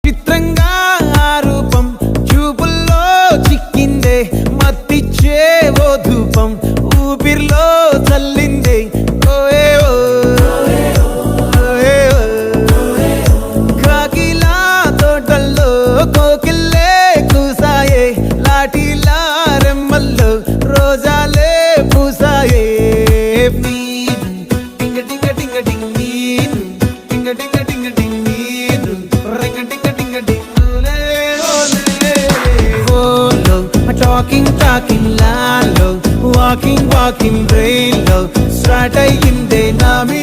చిత్రంగా ఆ రూపం చూపుల్లో చిక్కిందే మత్తిచ్చే ఓ ధూపం ఊపిరిలో చల్లిందే ఓయే ఓ కాకిలా తోటల్లో కోకిల్లే కూసాయే లాఠీలా రెమ్మల్లో రోజాలే పూసాయే టింగ టింగ టింగ టింగ్ నీరు టింగ టింగ టింగ టింగ్ నీరు రింగ టింగ టింగ టింగ్ ఓలో టాకింగ్ లాలో వాకింగ్ బ్రెయిన్ లో స్టార్ట్ అయ్యిందే నా మీ